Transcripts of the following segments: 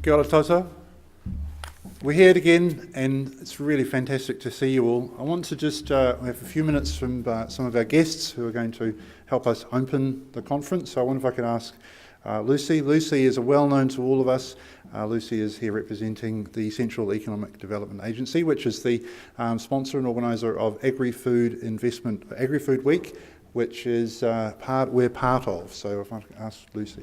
Kia ora tātou. We're here again, and it's really fantastic to see you all. I want to just have a few minutes from some of our guests who are going to help us open the conference. So I wonder if I could ask Lucy. Lucy is well-known to all of us. Lucy is here representing the Central Economic Development Agency, which is the sponsor and organiser of Agri-Food Week, which is we're part of. So if I could ask Lucy.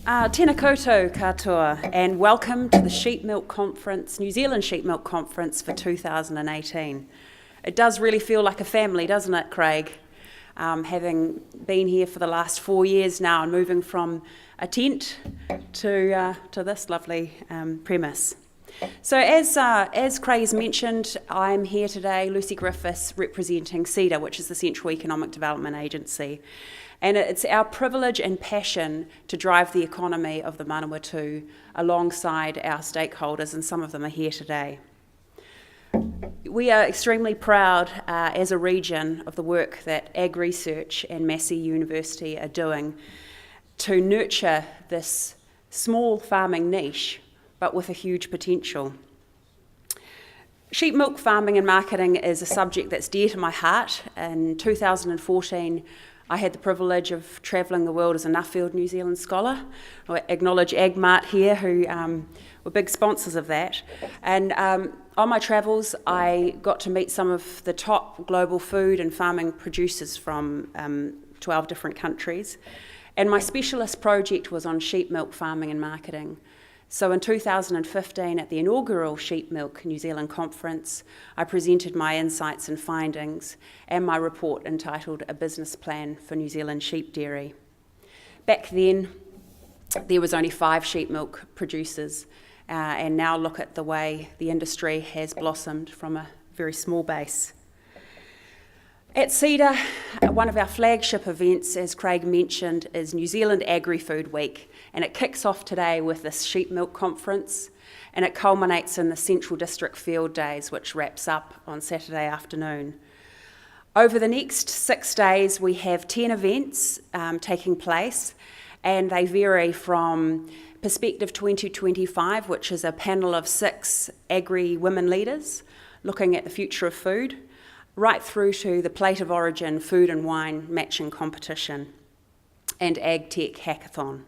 Tēnā koutou katoa, and welcome to the Sheep Milk Conference, New Zealand Sheep Milk Conference for 2018. It does really feel like a family, doesn't it, Craig? Having been here for the last 4 years now and moving from a tent to this lovely premise. So as Craig has mentioned, I'm here today, Lucy Griffiths, representing CEDA, which is the Central Economic Development Agency. And it's our privilege and passion to drive the economy of the Manawatu alongside our stakeholders, and some of them are here today. We are extremely proud as a region of the work that Ag Research and Massey University are doing to nurture this small farming niche, but with a huge potential. Sheep milk farming and marketing is a subject that's dear to my heart. In 2014, I had the privilege of travelling the world as a Nuffield New Zealand scholar. I acknowledge AgMart here, who were big sponsors of that. And on my travels, I got to meet some of the top global food and farming producers from 12 different countries. And my specialist project was on sheep milk farming and marketing. So in 2015, at the inaugural Sheep Milk New Zealand conference, I presented my insights and findings and my report entitled A Business Plan for New Zealand Sheep Dairy. Back then, there was only 5 sheep milk producers, and now look at the way the industry has blossomed from a very small base. At CEDA, one of our flagship events, as Craig mentioned, is New Zealand Agri-Food Week, and it kicks off today with this sheep milk conference, and it culminates in the Central District Field Days, which wraps up on Saturday afternoon. Over the next 6 days, we have 10 events taking place, and they vary from Perspective 2025, which is a panel of 6 agri-women leaders looking at the future of food, right through to the Plate of Origin food and wine matching competition and Ag Tech Hackathon.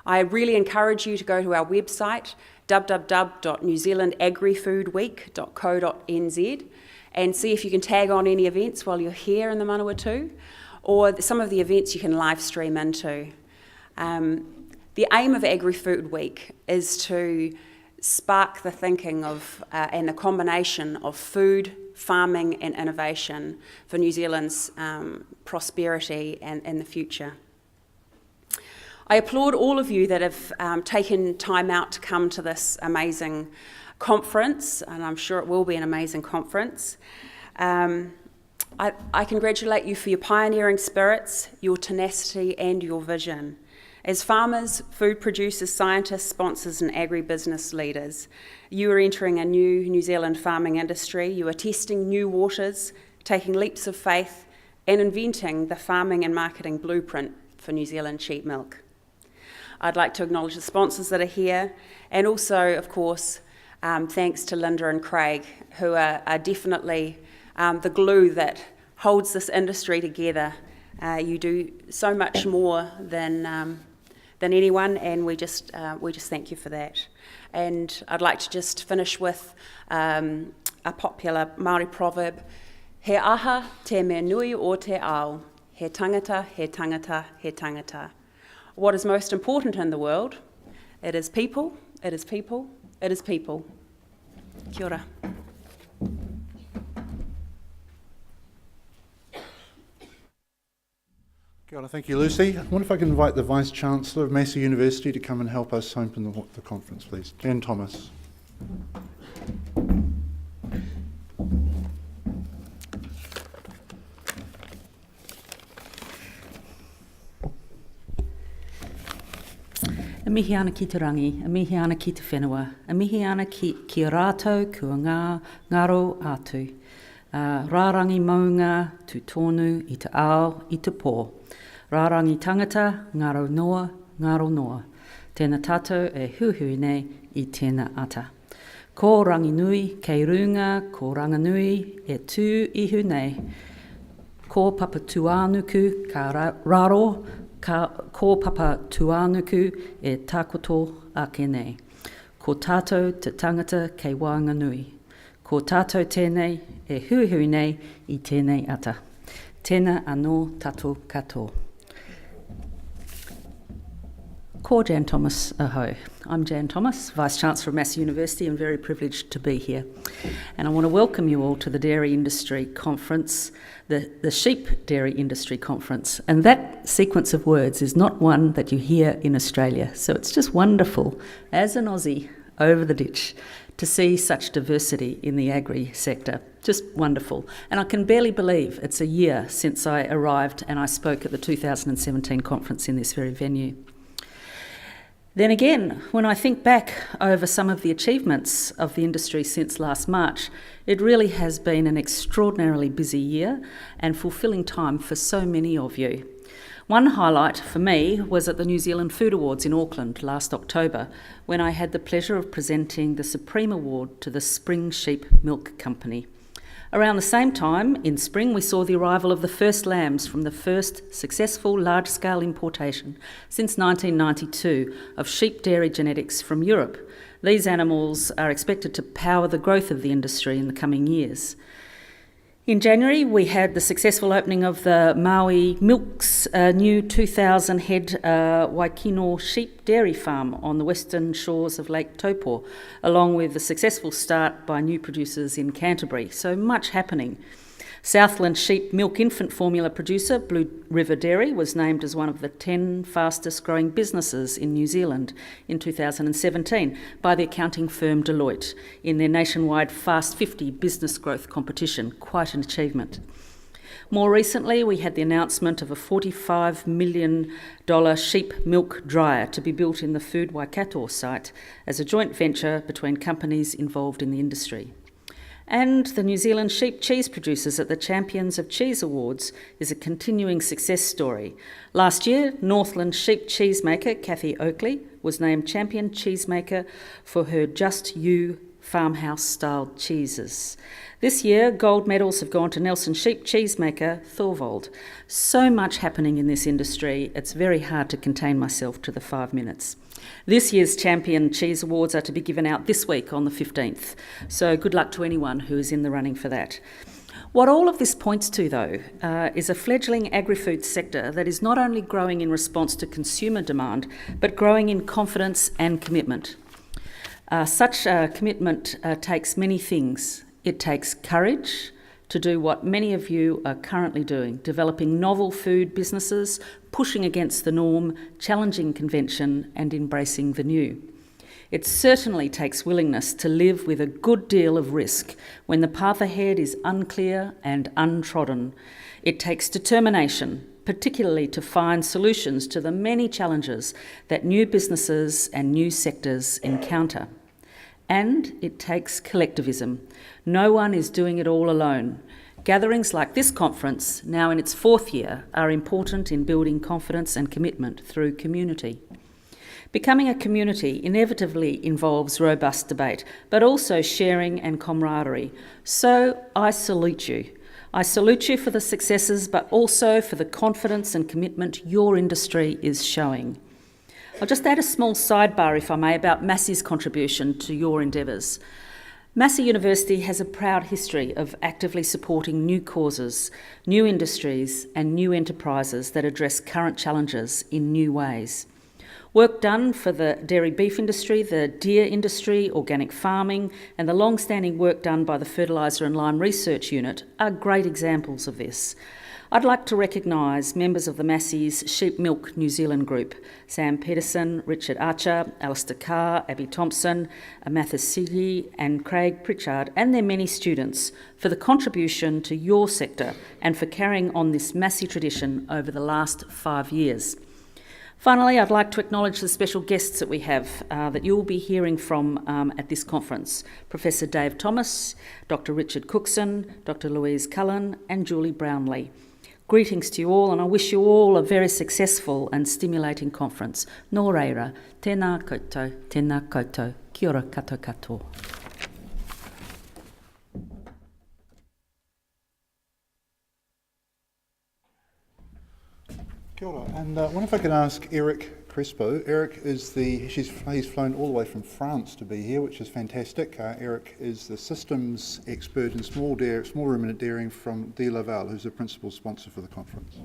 I really encourage you to go to our website, www.newzealandagrifoodweek.co.nz, and see if you can tag on any events while you're here in the Manawatu, or some of the events you can live stream into. The aim of Agri-Food Week is to spark the thinking of and the combination of food, farming and innovation for New Zealand's prosperity and in the future. I applaud all of you that have taken time out to come to this amazing conference, and I'm sure it will be an amazing conference. I congratulate you for your pioneering spirits, your tenacity and your vision. As farmers, food producers, scientists, sponsors and agribusiness leaders, you are entering a new New Zealand farming industry. You are testing new waters, taking leaps of faith and inventing the farming and marketing blueprint for New Zealand sheep milk. I'd like to acknowledge the sponsors that are here, and also, of course, thanks to Linda and Craig, who are definitely the glue that holds this industry together. You do so much more than anyone, and we just thank you for that. And I'd like to just finish with a popular Māori proverb: he aha te mea nui o te ao, he tangata, he tangata, he tangata. What is most important in the world? It is people, it is people, it is people. Kia ora. Kia ora, thank you, Lucy. I wonder if I can invite the Vice-Chancellor of Massey University to come and help us open the conference, please. Jan Thomas. E mihi ana ki te rangi, e mihi ana ki te whenua, e mihi ana ki a rātou kua ngaro atu. Rārangi maunga tu tonu i te ao, i te pō. Rārangi tangata, ngaro noa. Tēnā tātou e huhui nei I tēnā ata. Ko Ranginui, kei runga, ko Ranganui, e tū ihu nei. Ko Papa Tuanuku, ka raro, ko Papa Tuanuku, e takoto ake nei. Ko tātou te tangata kei Wānganui. Ko tātou tēnei, e huhui nei I tēnei ata. Tēnā anō tātou katoa. Ko Jan Thomas aho. I'm Jan Thomas, Vice-Chancellor of Massey University, and very privileged to be here. And I want to welcome you all to the Dairy Industry Conference, the Sheep Dairy Industry Conference. And that sequence of words is not one that you hear in Australia. So it's just wonderful, as an Aussie over the ditch, to see such diversity in the agri sector. Just wonderful. And I can barely believe it's a year since I arrived and I spoke at the 2017 conference in this very venue. Then again, when I think back over some of the achievements of the industry since last March, it really has been an extraordinarily busy year and fulfilling time for so many of you. One highlight for me was at the New Zealand Food Awards in Auckland last October, when I had the pleasure of presenting the Supreme Award to the Spring Sheep Milk Company. Around the same time, in spring, we saw the arrival of the first lambs from the first successful large-scale importation since 1992 of sheep dairy genetics from Europe. These animals are expected to power the growth of the industry in the coming years. In January, we had the successful opening of the Maui Milk's new 2,000-head Waikino sheep dairy farm on the western shores of Lake Taupo, along with the successful start by new producers in Canterbury. So much happening. Southland sheep milk infant formula producer Blue River Dairy was named as one of the 10 fastest growing businesses in New Zealand in 2017 by the accounting firm Deloitte in their nationwide Fast 50 business growth competition. Quite an achievement. More recently, we had the announcement of a $45 million sheep milk dryer to be built in the Food Waikato site as a joint venture between companies involved in the industry. And the New Zealand sheep cheese producers at the Champions of Cheese Awards is a continuing success story. Last year, Northland sheep cheesemaker Kathy Oakley was named Champion Cheesemaker for her Just You farmhouse-styled cheeses. This year, gold medals have gone to Nelson sheep cheesemaker Thorvald. So much happening in this industry, it's very hard to contain myself to the 5 minutes. This year's Champion Cheese Awards are to be given out this week on the 15th, so good luck to anyone who is in the running for that. What all of this points to, though, is a fledgling agri-food sector that is not only growing in response to consumer demand, but growing in confidence and commitment. Such commitment takes many things. It takes courage to do what many of you are currently doing, developing novel food businesses, pushing against the norm, challenging convention, and embracing the new. It certainly takes willingness to live with a good deal of risk when the path ahead is unclear and untrodden. It takes determination, particularly to find solutions to the many challenges that new businesses and new sectors encounter. And it takes collectivism. No one is doing it all alone. Gatherings like this conference, now in its 4th year, are important in building confidence and commitment through community. Becoming a community inevitably involves robust debate, but also sharing and camaraderie. So I salute you. I salute you for the successes, but also for the confidence and commitment your industry is showing. I'll just add a small sidebar, if I may, about Massey's contribution to your endeavours. Massey University has a proud history of actively supporting new causes, new industries and new enterprises that address current challenges in new ways. Work done for the dairy beef industry, the deer industry, organic farming, and the long-standing work done by the Fertiliser and Lime Research Unit are great examples of this. I'd like to recognise members of the Massey's Sheep Milk New Zealand group, Sam Peterson, Richard Archer, Alistair Carr, Abby Thompson, Mathis Sigi and Craig Pritchard, and their many students for the contribution to your sector and for carrying on this Massey tradition over the last 5 years. Finally, I'd like to acknowledge the special guests that we have that you'll be hearing from at this conference. Professor Dave Thomas, Dr Richard Cookson, Dr Louise Cullen and Julie Brownlee. Greetings to you all, and I wish you all a very successful and stimulating conference. Nō reira, tēnā koutou, kia ora katoa katoa. Kia ora. And I wonder if I could ask Eric Crespo. Eric is he's flown all the way from France to be here, which is fantastic. Eric is the systems expert in small ruminant dairying from De Laval, who's the principal sponsor for the conference.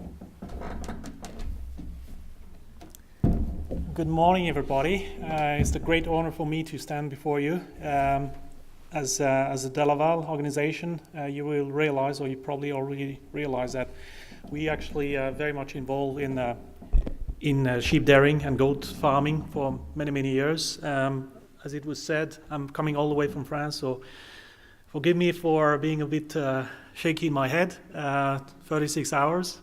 Good morning, everybody. It's a great honor for me to stand before you. As a De Laval organization, you will realize, or you probably already realize, that we actually very much involved in sheep dairying and goat farming for many, many years. As it was said, I'm coming all the way from France, so forgive me for being a bit shaky in my head. 36 hours.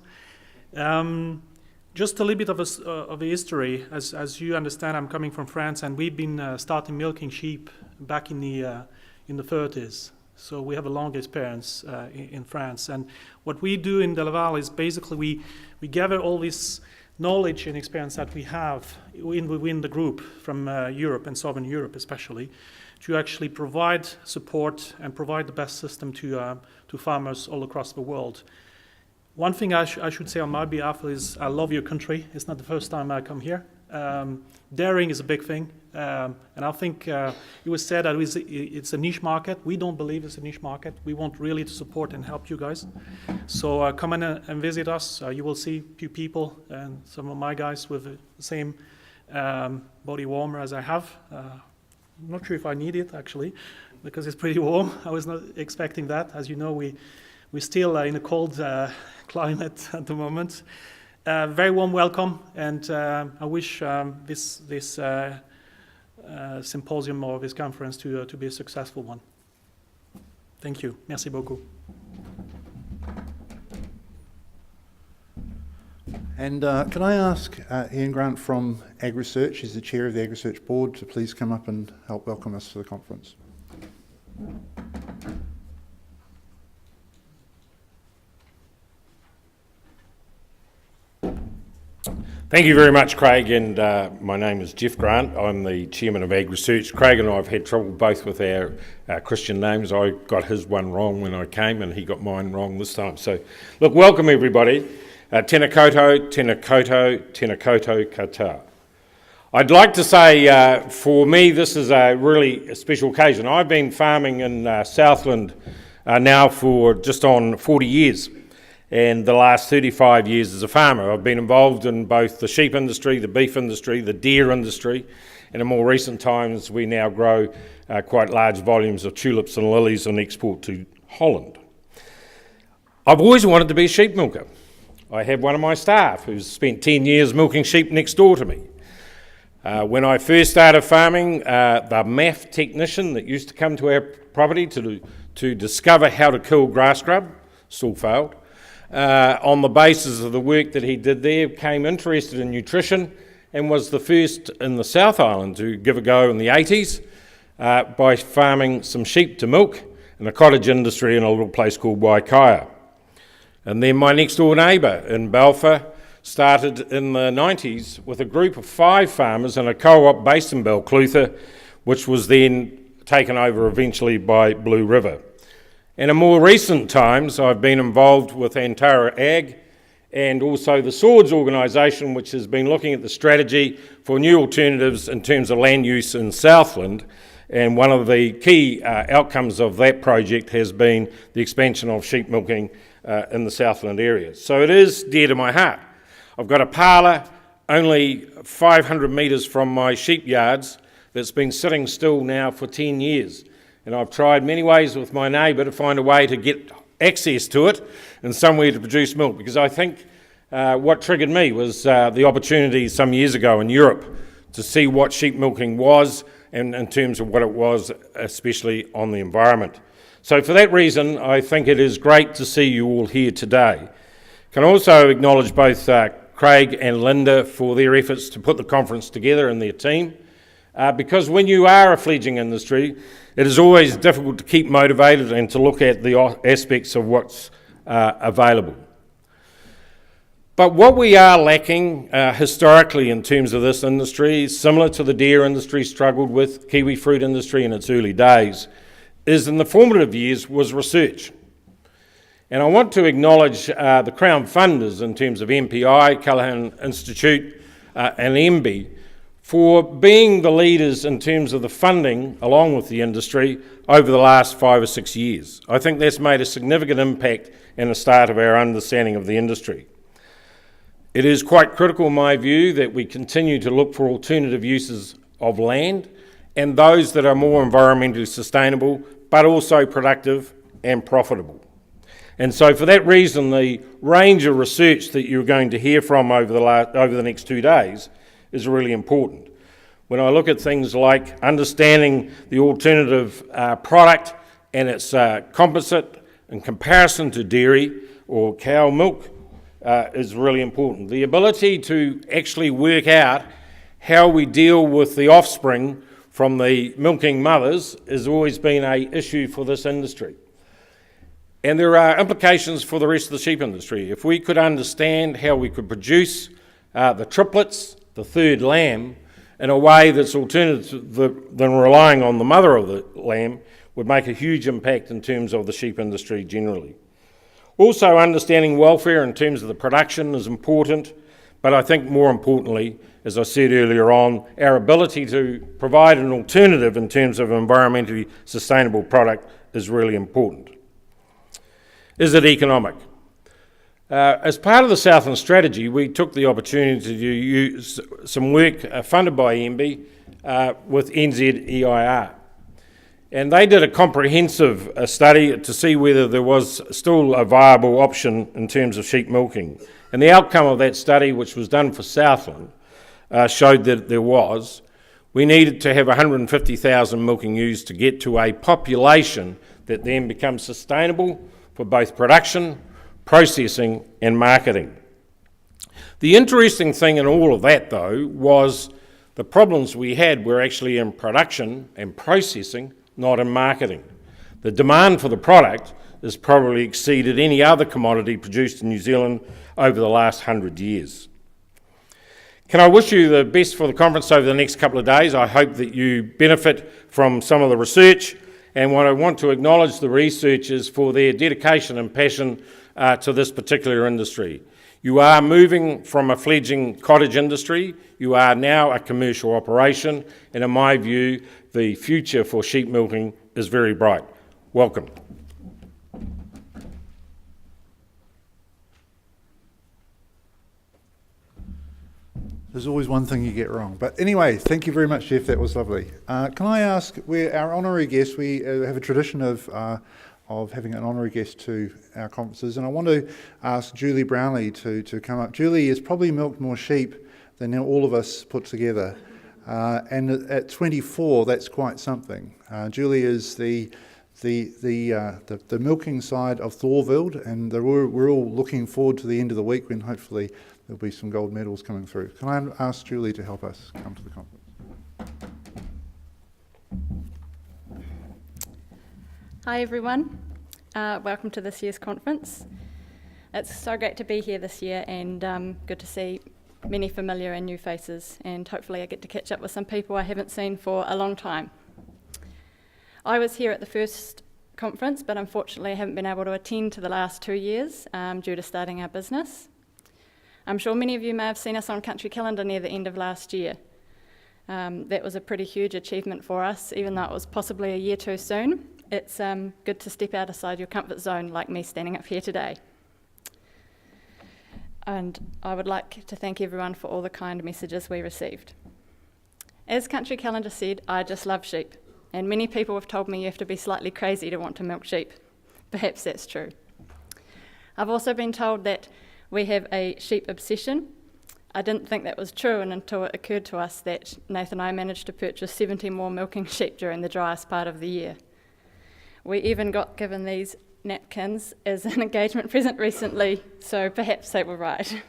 Just a little bit of a history. As you understand, I'm coming from France, and we've been starting milking sheep back in the 30s. So we have a long experience in France. And what we do in De Laval is basically we gather all this knowledge and experience that we have within the group from Europe and Southern Europe especially, to actually provide support and provide the best system to farmers all across the world. One thing I should say on my behalf is I love your country. It's not the first time I come here. Dairying is a big thing, and I think it was said that it's a niche market. We don't believe it's a niche market. We want really to support and help you guys. So come in and visit us. You will see a few people and some of my guys with the same body warmer as I have. I'm not sure if I need it actually, because it's pretty warm. I was not expecting that. As you know, we're still in a cold climate at the moment. Very warm welcome, and I wish this symposium or this conference to be a successful one. Thank you. Merci beaucoup. And can I ask Ian Grant from AgResearch, he's the chair of the AgResearch board, to please come up and help welcome us to the conference. Thank you very much, Craig, and my name is Jeff Grant. I'm the chairman of AgResearch. Craig and I have had trouble both with our Christian names. I got his one wrong when I came, and he got mine wrong this time. So, look, welcome everybody. Tēnā koutou, tēnā koutou, tēnā koutou katoa. I'd like to say, for me, this is a really special occasion. I've been farming in Southland now for just on 40 years. And the last 35 years as a farmer. I've been involved in both the sheep industry, the beef industry, the deer industry, and in more recent times we now grow quite large volumes of tulips and lilies and export to Holland. I've always wanted to be a sheep milker. I have one of my staff who's spent 10 years milking sheep next door to me. When I first started farming, the MAF technician that used to come to our property to discover how to kill grass grub, still failed. On the basis of the work that he did there, became interested in nutrition and was the first in the South Island to give a go in the 80s by farming some sheep to milk in a cottage industry in a little place called Waikaia. And then my next door neighbour in Balfour started in the 90s with a group of 5 farmers in a co-op based in Balclutha, which was then taken over eventually by Blue River. And in more recent times, I've been involved with Antara Ag and also the Swords organisation, which has been looking at the strategy for new alternatives in terms of land use in Southland. And one of the key outcomes of that project has been the expansion of sheep milking in the Southland area. So it is dear to my heart. I've got a parlour only 500 metres from my sheep yards that's been sitting still now for 10 years. And I've tried many ways with my neighbour to find a way to get access to it and somewhere to produce milk, because I think what triggered me was the opportunity some years ago in Europe to see what sheep milking was and in terms of what it was, especially on the environment. So for that reason, I think it is great to see you all here today. Can also acknowledge both Craig and Linda for their efforts to put the conference together and their team. Because when you are a fledgling industry, it is always difficult to keep motivated and to look at the aspects of what's available. But what we are lacking historically in terms of this industry, similar to the dairy industry struggled with, kiwi fruit industry in its early days, is in the formative years was research. And I want to acknowledge the Crown funders in terms of MPI, Callaghan Institute and MB for being the leaders in terms of the funding along with the industry over the last 5 or 6 years. I think that's made a significant impact in the start of our understanding of the industry. It is quite critical, in my view, that we continue to look for alternative uses of land and those that are more environmentally sustainable, but also productive and profitable. And so for that reason, the range of research that you're going to hear from over the next 2 days is really important. When I look at things like understanding the alternative product and its composite in comparison to dairy or cow milk, is really important. The ability to actually work out how we deal with the offspring from the milking mothers has always been an issue for this industry. And there are implications for the rest of the sheep industry. If we could understand how we could produce the triplets, the third lamb, in a way that's alternative than relying on the mother of the lamb, would make a huge impact in terms of the sheep industry generally. Also, understanding welfare in terms of the production is important, but I think more importantly, as I said earlier on, our ability to provide an alternative in terms of environmentally sustainable product is really important. Is it economic? As part of the Southland Strategy, we took the opportunity to use some work funded by MB with NZEIR. And they did a comprehensive study to see whether there was still a viable option in terms of sheep milking. And the outcome of that study, which was done for Southland, showed that there was. We needed to have 150,000 milking ewes to get to a population that then becomes sustainable for both production, processing and marketing. The interesting thing in all of that, though, was the problems we had were actually in production and processing, not in marketing. The demand for the product has probably exceeded any other commodity produced in New Zealand over the last 100 years. Can I wish you the best for the conference over the next couple of days? I hope that you benefit from some of the research, and I want to acknowledge the researchers for their dedication and passion to this particular industry. You are moving from a fledgling cottage industry, you are now a commercial operation, and in my view, the future for sheep milking is very bright. Welcome. There's always one thing you get wrong. But anyway, thank you very much, Jeff. That was lovely. Can I ask, our honorary guest, we have a tradition of having an honorary guest to our conferences, and I want to ask Julie Brownlee to come up. Julie has probably milked more sheep than all of us put together. And at 24, that's quite something. Julie is the milking side of Thorvald, and we're all looking forward to the end of the week when hopefully there'll be some gold medals coming through. Can I ask Julie to help us come to the conference? Hi everyone, welcome to this year's conference. It's so great to be here this year and good to see many familiar and new faces, and hopefully I get to catch up with some people I haven't seen for a long time. I was here at the first conference, but unfortunately I haven't been able to attend to the last 2 years due to starting our business. I'm sure many of you may have seen us on Country Calendar near the end of last year. That was a pretty huge achievement for us, even though it was possibly a year too soon. It's good to step outside your comfort zone like me standing up here today. And I would like to thank everyone for all the kind messages we received. As Country Calendar said, I just love sheep, and many people have told me you have to be slightly crazy to want to milk sheep. Perhaps that's true. I've also been told that we have a sheep obsession. I didn't think that was true until it occurred to us that Nathan and I managed to purchase 70 more milking sheep during the driest part of the year. We even got given these napkins as an engagement present recently, so perhaps they were right.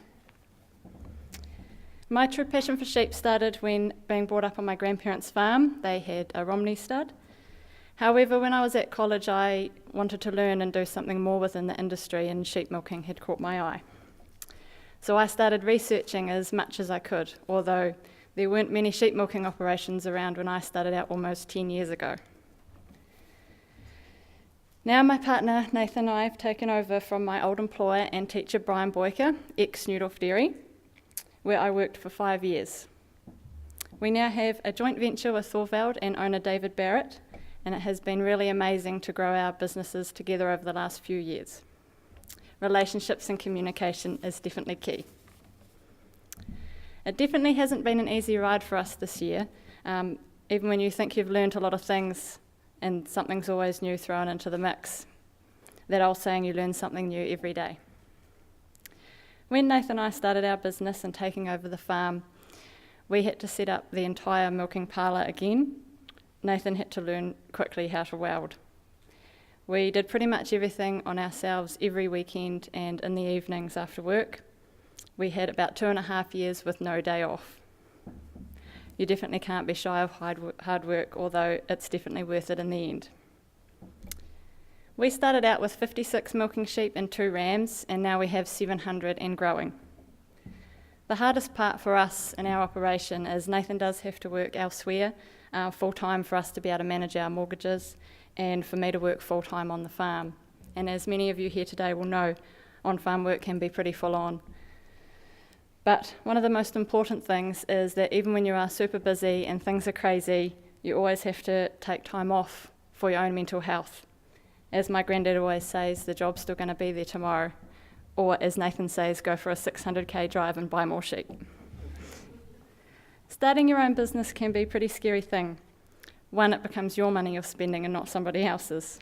My true passion for sheep started when being brought up on my grandparents' farm. They had a Romney stud. However, when I was at college, I wanted to learn and do something more within the industry, and sheep milking had caught my eye. So I started researching as much as I could, although there weren't many sheep milking operations around when I started out almost 10 years ago. Now my partner Nathan and I have taken over from my old employer and teacher Brian Boyker, ex-Newdorf Dairy, where I worked for 5 years. We now have a joint venture with Thorvald and owner David Barrett, and it has been really amazing to grow our businesses together over the last few years. Relationships and communication is definitely key. It definitely hasn't been an easy ride for us this year. Even when you think you've learned a lot of things and something's always new thrown into the mix, that old saying, you learn something new every day. When Nathan and I started our business and taking over the farm, we had to set up the entire milking parlour again. Nathan had to learn quickly how to weld. We did pretty much everything on ourselves every weekend and in the evenings after work. We had about 2.5 years with no day off. You definitely can't be shy of hard work, although it's definitely worth it in the end. We started out with 56 milking sheep and 2 rams, and now we have 700 and growing. The hardest part for us in our operation is Nathan does have to work elsewhere full-time for us to be able to manage our mortgages, and for me to work full-time on the farm. And as many of you here today will know, on-farm work can be pretty full-on. But one of the most important things is that even when you are super busy and things are crazy, you always have to take time off for your own mental health. As my granddad always says, the job's still going to be there tomorrow. Or as Nathan says, go for a 600k drive and buy more sheep. Starting your own business can be a pretty scary thing. One, it becomes your money you're spending and not somebody else's.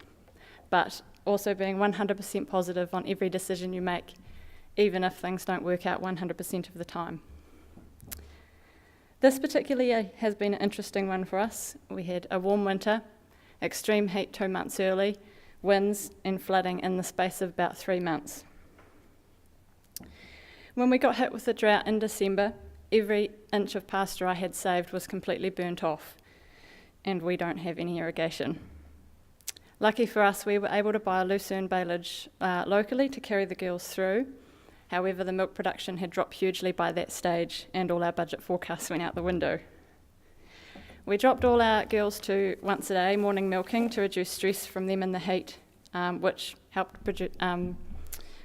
But also being 100% positive on every decision you make, even if things don't work out 100% of the time. This particular year has been an interesting one for us. We had a warm winter, extreme heat 2 months early, winds and flooding in the space of about 3 months. When we got hit with the drought in December, every inch of pasture I had saved was completely burnt off, and we don't have any irrigation. Lucky for us, we were able to buy a Lucerne baleage locally to carry the girls through. However, the milk production had dropped hugely by that stage, and all our budget forecasts went out the window. We dropped all our girls to once a day morning milking to reduce stress from them in the heat, which helped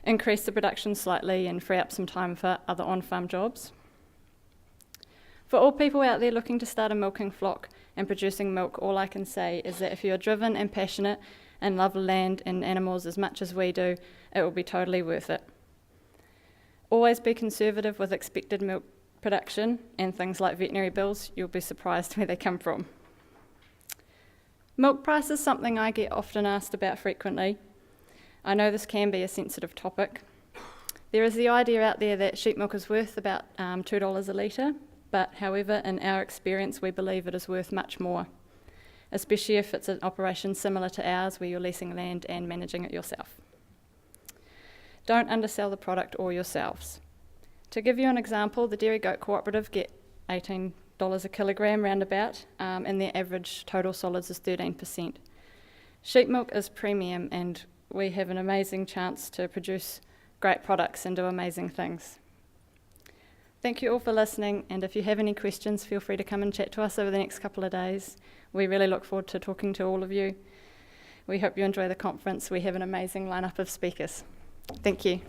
increase the production slightly and free up some time for other on-farm jobs. For all people out there looking to start a milking flock and producing milk, all I can say is that if you're driven and passionate and love land and animals as much as we do, it will be totally worth it. Always be conservative with expected milk production, and things like veterinary bills, you'll be surprised where they come from. Milk price is something I get often asked about frequently. I know this can be a sensitive topic. There is the idea out there that sheep milk is worth about $2 a litre, but however, in our experience, we believe it is worth much more, especially if it's an operation similar to ours where you're leasing land and managing it yourself. Don't undersell the product or yourselves. To give you an example, the Dairy Goat Cooperative get $18 a kilogram roundabout, and their average total solids is 13%. Sheep milk is premium, and we have an amazing chance to produce great products and do amazing things. Thank you all for listening, and if you have any questions, feel free to come and chat to us over the next couple of days. We really look forward to talking to all of you. We hope you enjoy the conference. We have an amazing lineup of speakers. Thank you.